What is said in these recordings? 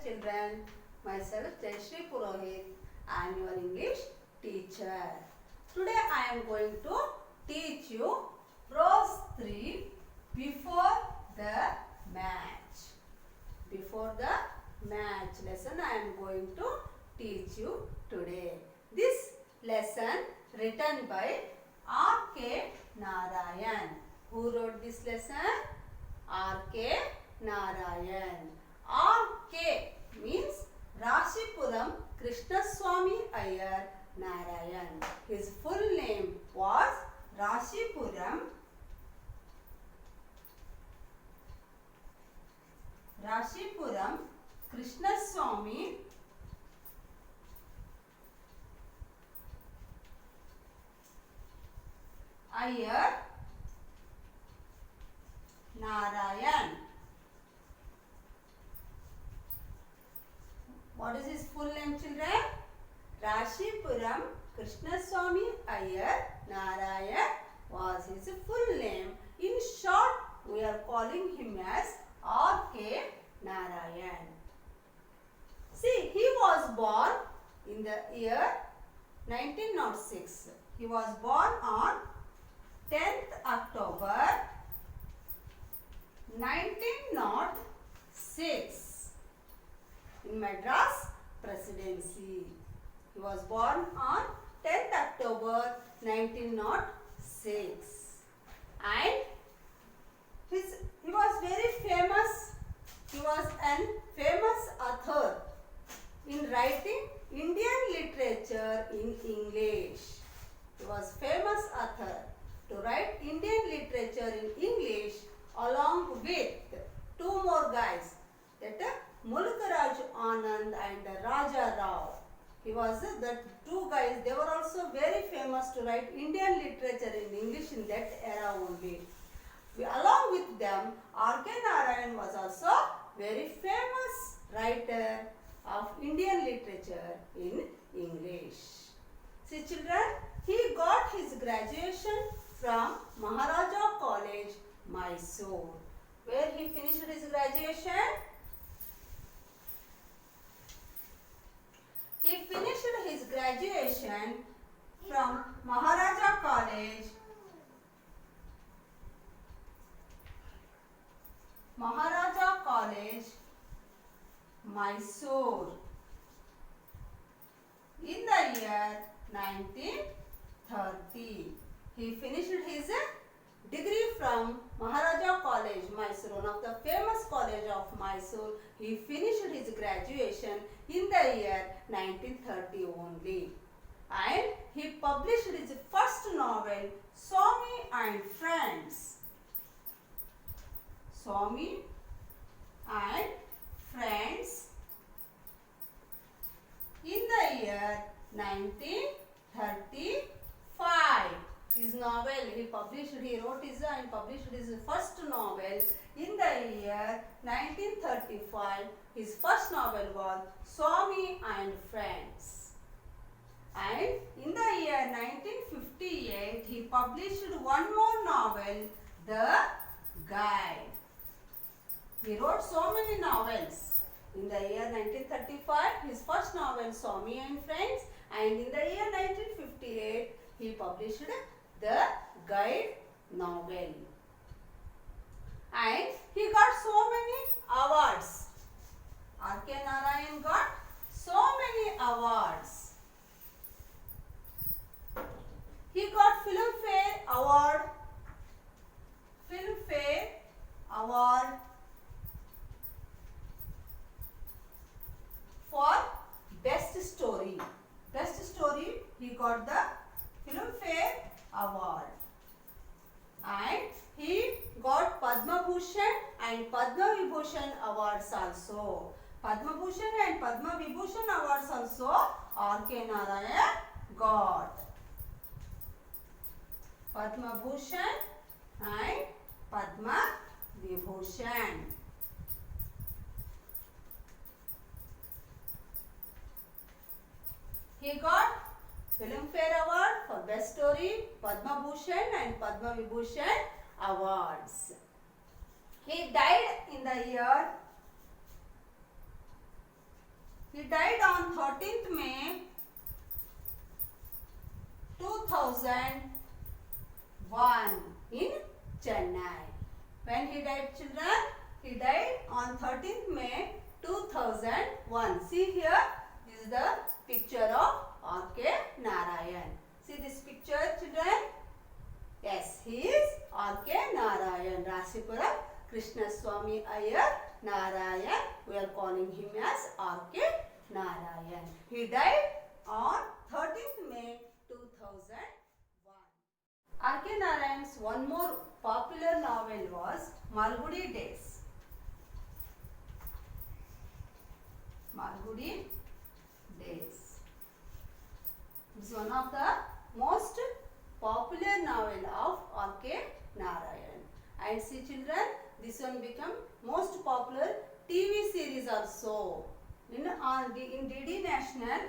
children. Myself Jayashree Purohit. I am your English teacher. Today I am going to teach you prose 3 before the match. Before the match lesson I am going to teach you today. This lesson written by R.K. Narayan. Who wrote this lesson? R.K. Narayan. R.K. means Rashipuram Krishnaswamy Iyer Narayan. His full name was Rashipuram Krishnaswamy Iyer Narayan. What is his full name, children? Rashipuram Krishnaswamy Iyer Narayan was his full name. In short, we are calling him as R.K. Narayan. See, he was born in the year 1906. He was born on 10th October 1906 in Madras Presidency. He was born on 10th October 1906 and he was very famous. He was an famous author in writing Indian literature in English. He was famous author to write Indian literature in English along with two more guys, that Mulkaraj Anand and Raja Rao. He was the two guys. They were also very famous to write Indian literature in English in that era only. Along with them, R.K. Narayan was also very famous writer of Indian literature in English. See, children, he got his graduation from Maharaja College, Mysore. Where he finished his graduation? He finished his graduation from Maharaja College, Mysore in the year 1930. He finished his degree from Maharaja College, Mysore, one of the famous college of Mysore. He finished his graduation in the year 1930 only. And he published his first novel, Swami and Friends. Swami and Friends in the year 1935. His novel, he wrote and published his first novel in the year 1935. His first novel was Swami and Friends. And in the year 1958, he published one more novel, The Guide. He wrote so many novels. In the year 1935, his first novel, Swami and Friends, and in the year 1958, he published The Guide novel. And he got so many awards. R.K. Narayan got so many awards. He got Filmfare Award for Best Story. Best Story, he got the Filmfare Award. And he got Padma Bhushan and Padma Vibhushan awards also. Padma Bhushan and Padma Vibhushan awards also R.K. Narayan got. Padma Bhushan and Padma Vibhushan. He got Filmfare Award for Best Story, Padma Bhushan and Padma Vibhushan awards. He died in the year He died on 13th May 2001 in Chennai. When he died, children? He died on 13th May 2001. See here, this is the picture of R.K. Narayan. See this picture, children? Yes, he is R.K. Narayan. Rasipuram Krishnaswamy Iyer Narayan. We are calling him as R.K. Narayan. He died on 13th May 2001. R.K. Narayan's one more popular novel was Malgudi Days. Malgudi Days. It is one of the most popular novel of R.K. Narayan. And see children, this one become most popular TV series also. In DD National,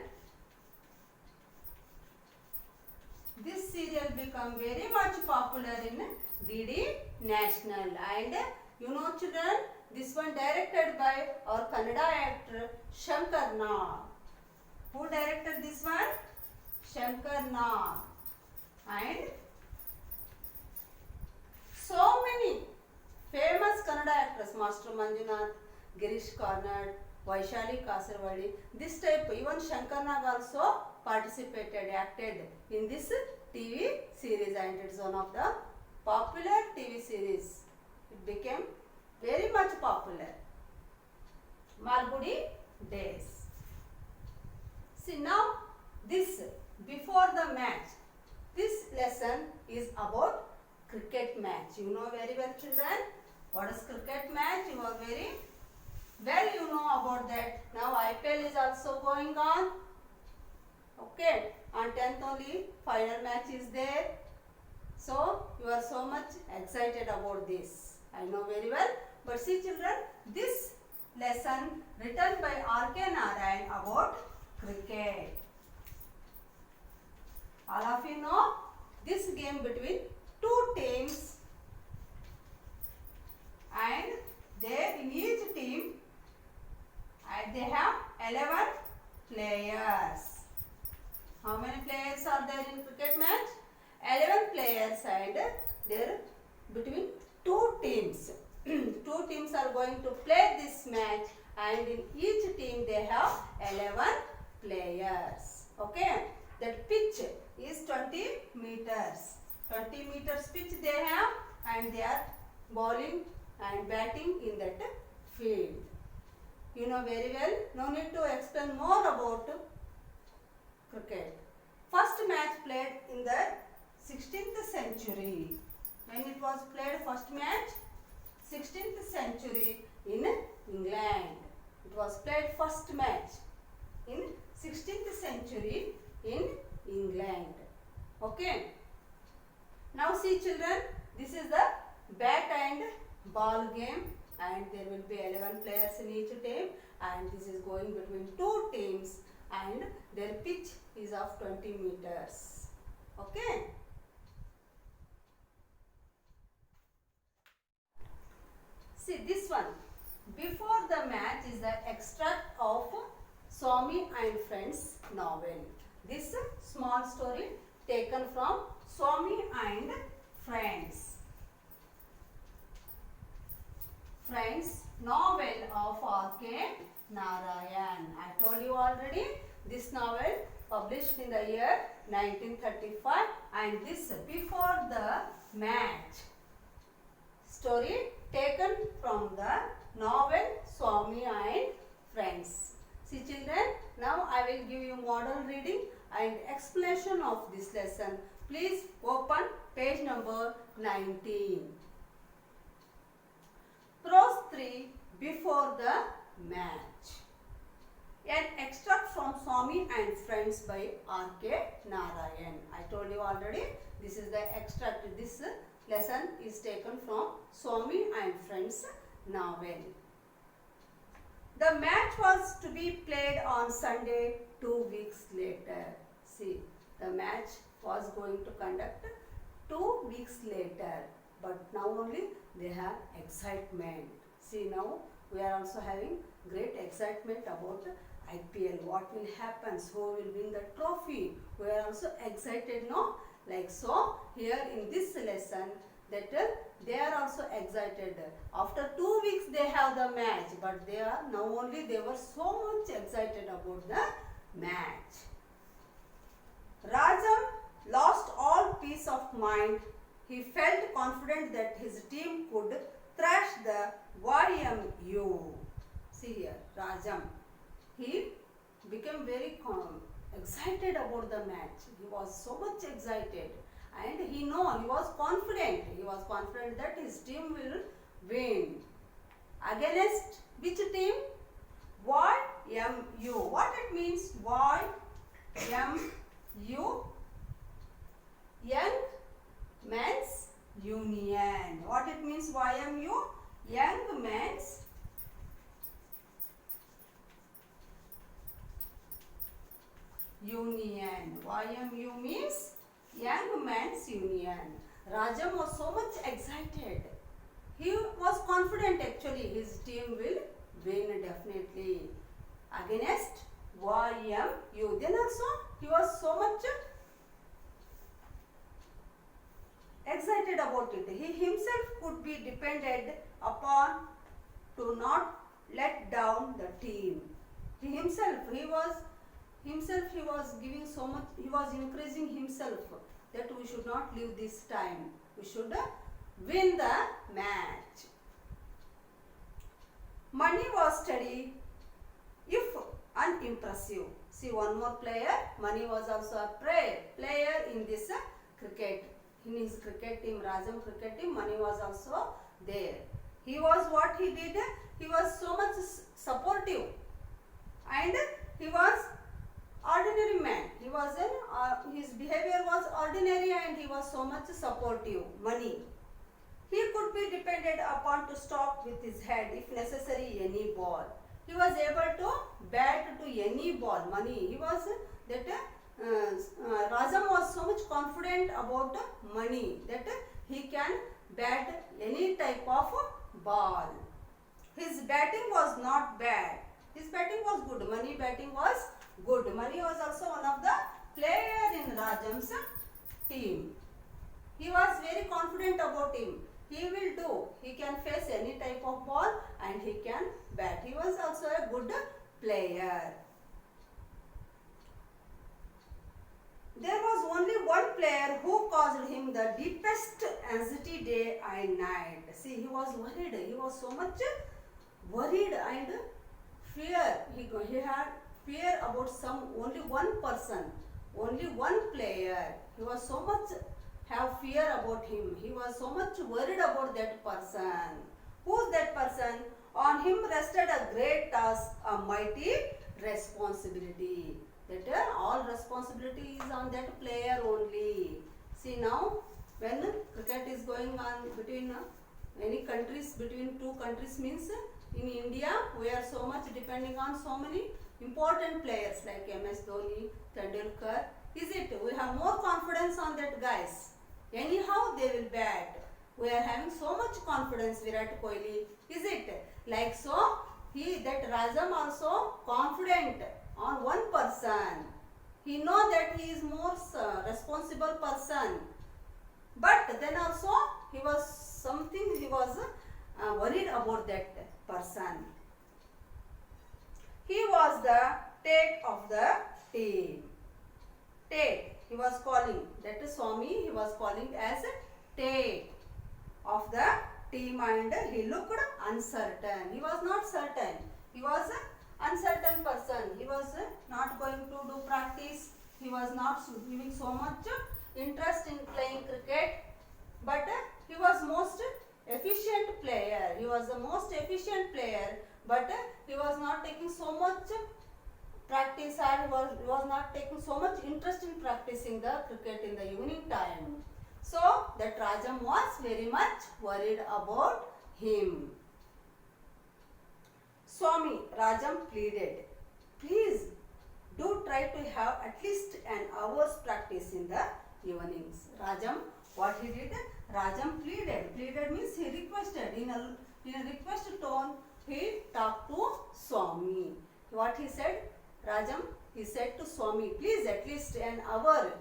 this serial become very much popular in DD National. And you know children, this one directed by our Kannada actor Shankar Nag. Who directed this one? Shankar Nag. And so many famous Kannada actors, Master Manjunath, Girish Karnad, Vaishali Kasarwadi, this type, even Shankar Nag also participated, acted in this TV series, and it is one of the popular TV series. It became very much popular. Malgudi Days. See now, this before the match, this lesson is about cricket match. You know very well children, what is cricket match? You are very well you know about that. Now IPL is also going on. Okay, on 10th only final match is there. So you are so much excited about this. I know very well. But see children, this lesson written by R.K. Narayan about cricket. All of you know this game between two teams, and they in each team they have 11 players. How many players are there in cricket match? 11 players, and there between two teams. Two teams are going to play this match, and in each team they have 11 players. Okay, that pitch is 20 meters. 20 meters pitch they have, and they are bowling and batting in that field. You know very well, no need to explain more about cricket. First match played in the 16th century. When it was played first match? 16th century in England. It was played first match in 16th century in England. Okay. Now see children, this is the bat and ball game, and there will be 11 players in each team, and this is going between two teams, and their pitch is of 20 meters. Okay. See this one. Before the match is the extract of Swami and Friends novel. This small story taken from Swami and Friends. Friends novel of R.K. Narayan. I told you already, this novel published in the year 1935, and this before the match story taken from the novel Swami and Friends. See children, now I will give you model reading and explanation of this lesson. Please open page number 19. Prose 3, before the match. An extract from Swami and Friends by R.K. Narayan. I told you already, this is the extract. This lesson is taken from Swami and Friends novel. The match was to be played on Sunday 2 weeks later. See, the match was going to conduct 2 weeks later, but now only they have excitement. See, now we are also having great excitement about IPL. What will happen? Who will win the trophy? We are also excited, no? Like so, here in this lesson, that they are also excited. After 2 weeks they have the match, but they are now only they were so much excited about the match. Rajam lost all peace of mind. He felt confident that his team could thrash the YMU. See here, Rajam. He became very excited about the match. He was so much excited, and he was confident. He was confident that his team will win. Against which team? YMU. What it means? YMU. Young Men's Union. What it means? YMU? Young Men's Union. YMU means Young Men's Union. Rajam was so much excited. He was confident actually his team will win definitely against YMU. Then also he was so much excited about it. He himself could be depended upon to not let down the team. He was giving so much, he was encouraging himself that we should not leave this time. We should win the match. Mani was steady if unimpressive. See one more player. Mani was also a player in this cricket. In his cricket team, Rajam cricket team, Mani was also there. He was what he did? He was so much supportive, and he was ordinary man. He was his behavior was ordinary, and he was so much supportive. Mani. He could be depended upon to stop with his head if necessary any ball. He was able to bat to any ball. Mani. He was that Rajam was so much confident about Mani that he can bat any type of ball. His batting was not bad. His batting was good. Mani batting was good. Mani was also one of the player in Rajam's team. He was very confident about him. He will do. He can face any type of ball and he can bat. He was also a good player. There was only one player who caused him the deepest anxiety day and night. See, he was worried. He was so much worried and fear. He had fear about only one person, only one player. He was so much have fear about him. He was so much worried about that person. Who's that person? On him rested a great task, a mighty responsibility. That all responsibility is on that player only. See now, when cricket is going on between any countries, between two countries means in India, we are so much depending on so many important players like MS Dhoni, Tendulkar. Is it? We have more confidence on that guys. Anyhow, they will bat. We are having so much confidence, Virat Kohli. Is it? Like so, that Rajam also confident on one person. He know that he is more responsible person. But then also, he was worried about that person. He was the Tate of the team. Tate. He was calling, that is Swami, he was calling as Tate of the team, and he looked uncertain. He was not certain. He was an uncertain person. He was not going to do practice. He was not giving so much interest in playing cricket. But he was most efficient player. He was the most efficient player. But he was not taking so much practice, and was not taking so much interest in practicing the cricket in the evening time. So that Rajam was very much worried about him. Swami, Rajam pleaded, please do try to have at least an hour's practice in the evenings. Rajam, what he did? Rajam pleaded. Pleaded means he requested in a request tone. he talked to Swami. What he said? Rajam, he said to Swami, please at least an hour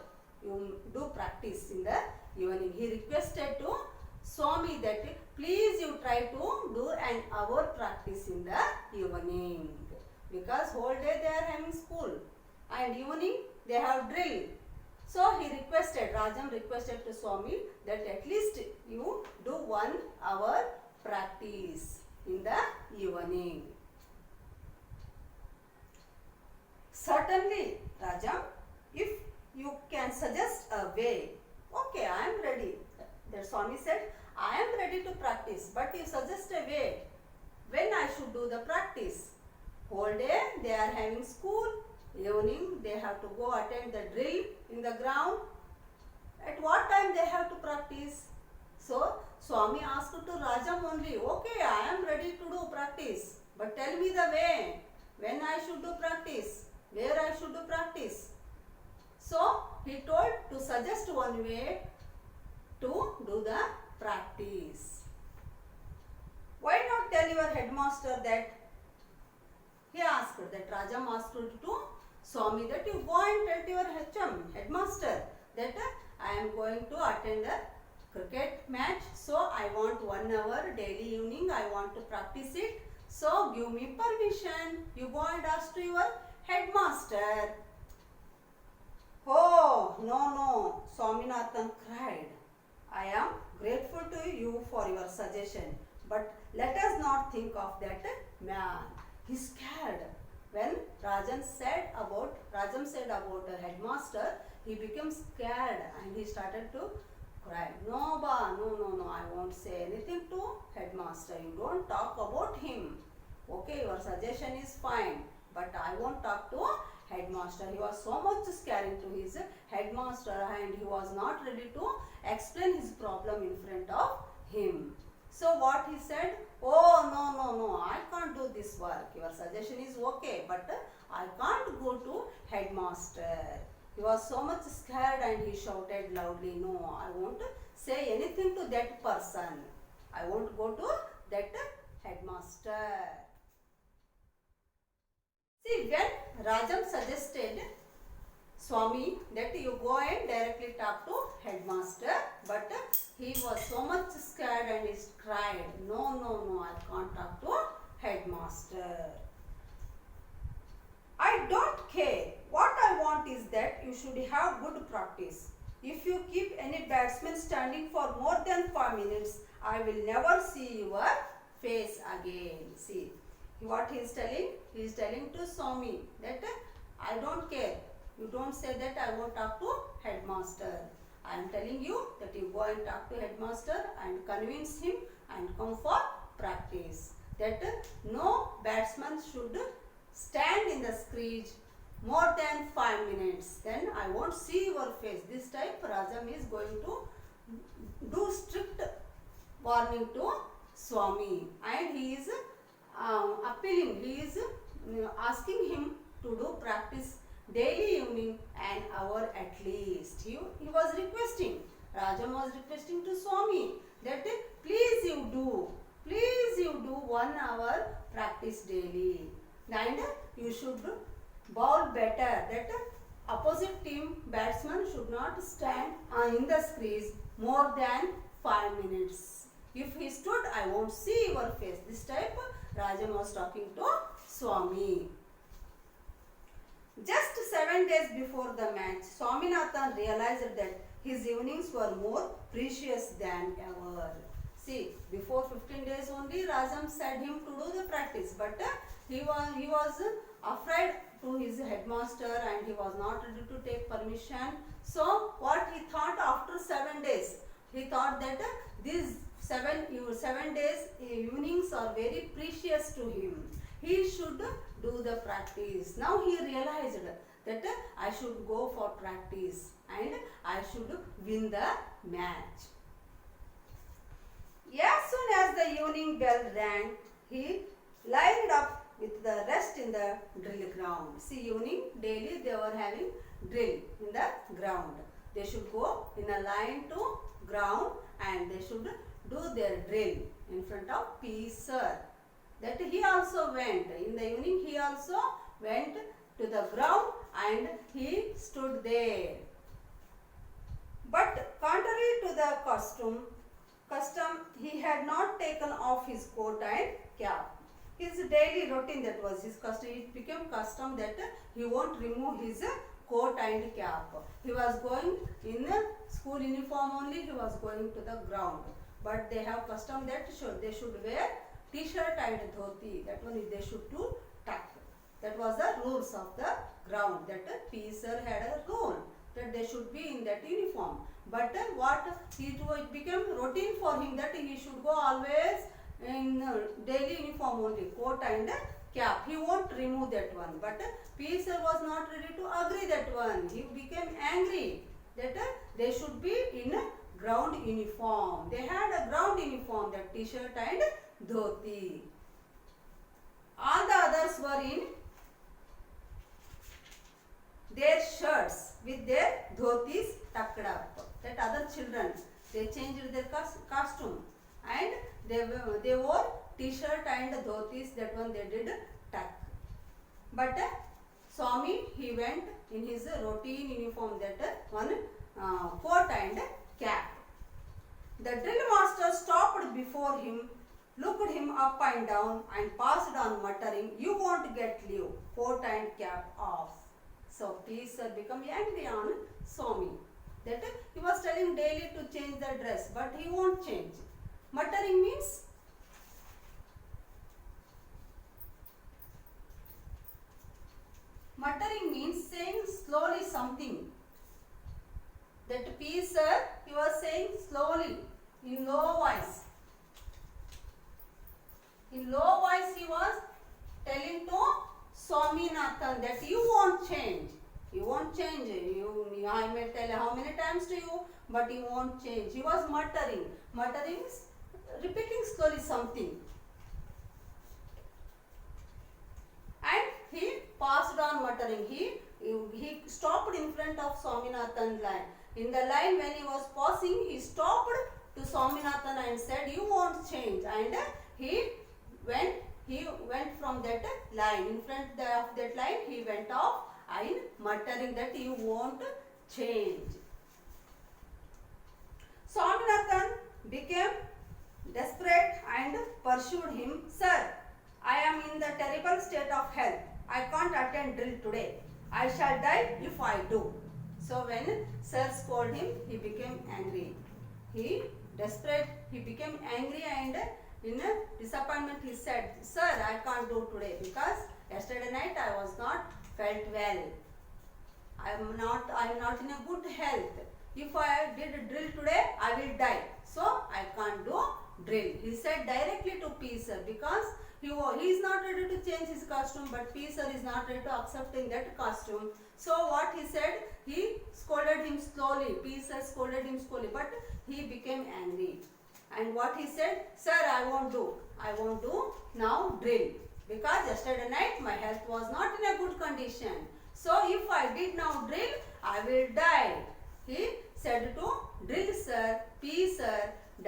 you do practice in the evening. He requested to Swami that please you try to do an hour practice in the evening. Because whole day they are having school and evening they have drill. So he requested, Rajam requested to Swami that at least you do 1 hour practice in the evening. Certainly, Rajam, if you can suggest a way, okay, I am ready. The Swami said, I am ready to practice, but you suggest a way when I should do the practice. Whole day they are having school, evening they have to go attend the drill in the ground. At what time they have to practice? So Swami asked to Rajam only, okay, I am ready to do practice, but tell me the way, when I should do practice, where I should do practice. So he told to suggest one way to do the practice. Why not tell your headmaster that? He asked that, Rajam asked to Swami that you go and tell to your headmaster that I am going to attend a cricket match, so I want 1 hour daily evening, I want to practice it, so give me permission. You go and ask to your headmaster. Oh, no, Swaminathan cried. I am grateful to you for your suggestion, but let us not think of that man. He scared. When Rajam said about the headmaster, he became scared and he started to cry. No, I won't say anything to headmaster. You don't talk about him. Okay, your suggestion is fine, but I won't talk to headmaster. He was so much scared to his headmaster and he was not ready to explain his problem in front of him. So what he said? Oh, no, I can't do this work. Your suggestion is okay, but I can't go to headmaster. He was so much scared and he shouted loudly, no, I won't say anything to that person. I won't go to that headmaster. See, when Rajam suggested Swami that you go and directly talk to headmaster, but he was so much scared and he cried, no, I can't talk to headmaster. I don't care. What I want is that you should have good practice. If you keep any batsman standing for more than 5 minutes, I will never see your face again. See what he is telling? He is telling to Swami that I don't care. You don't say that I won't talk to headmaster. I am telling you that you go and talk to headmaster and convince him and come for practice. That no batsman should stand in the crease more than 5 minutes. Then I won't see your face. This time Rajam is going to do strict warning to Swami and he is appealing. He is asking him to do practice daily evening an hour at least. He was requesting. Rajam was requesting to Swami that please you do 1 hour practice daily and you should bowl better. That opposite team batsman should not stand in the crease more than 5 minutes. If he stood, I won't see your face. This type Rajam was talking to Swami. Just 7 days before the match, Swaminathan realized that his evenings were more precious than ever. See, before 15 days only Rajam said him to do the practice, but he was afraid to his headmaster and he was not ready to take permission. So what he thought after 7 days? He thought that these 7 days evenings are very precious to him. He should do the practice. Now he realized that I should go for practice and I should win the match. As soon as the evening bell rang, he lined up with the rest in the drill ground. See, evening daily they were having drill in the ground. They should go in a line to ground and they should do their drill in front of PE sir. that he also went. In the evening he also went to the ground and he stood there. But contrary to the custom, he had not taken off his coat and cap. His daily routine, that was his custom. It became custom that he won't remove his coat and cap. He was going in school uniform only. He was going to the ground. But they have custom that they should wear t-shirt and dhoti. That one they should do tuck. That was the rules of the ground. That P. Sir had a rule that they should be in that uniform. But it became routine for him that he should go always in daily uniform only, coat and cap. He won't remove that one. But P. Sir was not ready to agree that one. He became angry that they should be in ground uniform. They had a ground uniform, that t-shirt and dhoti. All the others were in their shirts with their dhotis tucked up. That other children, they changed their costume and they wore t-shirt and dhotis. That one they did tuck. But Swami, he went in his routine uniform, that one coat and cap. The drill master stopped before him, looked him up and down and passed on muttering, "You won't get leave, coat and cap off." So P. Sir become angry on Swami. That he was telling daily to change the dress, but he won't change. Muttering means saying slowly something. That P. Sir, he was saying slowly, in low voice. In low voice he was telling to Swaminathan that you won't change. You won't change. I may tell how many times to you, but you won't change. He was muttering. Muttering is repeating slowly something. And he passed on muttering. He stopped in front of Swaminathan line. In the line when he was passing, he stopped to Swaminathan and said, "You won't change." And he went from that line. In front of that line, he went off and muttering that you won't change. Swaminathan became desperate and pursued him. "Sir, I am in the terrible state of health. I can't attend drill today. I shall die if I do." So when Sir scolded him, he became angry. He became angry and in disappointment he said, "Sir, I can't do today because yesterday night I was not felt well. I am not in a good health. If I did drill today, I will die. So I can't do drill." He said directly to P. Sir because he is not ready to change his costume, but P. Sir is not ready to accept in that costume. So what he said, he scolded him slowly. P. Sir scolded him slowly, but he became angry. And what he said, "Sir, I won't do now drill because yesterday night my health was not in a good condition. So if I did now drill, I will die." He said to drill sir, P. Sir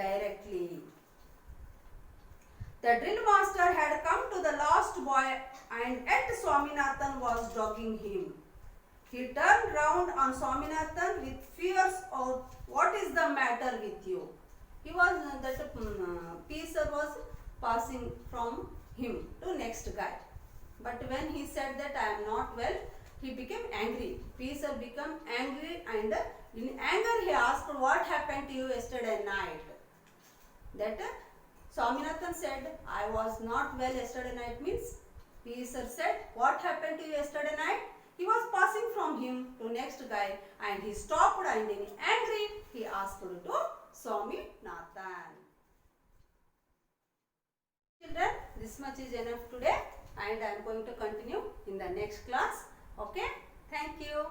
directly. The drill master had come to the last boy and yet Swaminathan was dogging him. He turned round on Swaminathan with fierce oath, "What is the matter with you?" He was P. Sir was passing from him to next guy. But when he said that I am not well, he became angry. P. Sir became angry and in anger he asked, "What happened to you yesterday night?" That Swaminathan said, "I was not well yesterday night" means P. Sir said, "What happened to you yesterday night?" He was passing from him to next guy and he stopped and in angry he asked to Swaminathan. Children, this much is enough today and I am going to continue in the next class. Okay, thank you.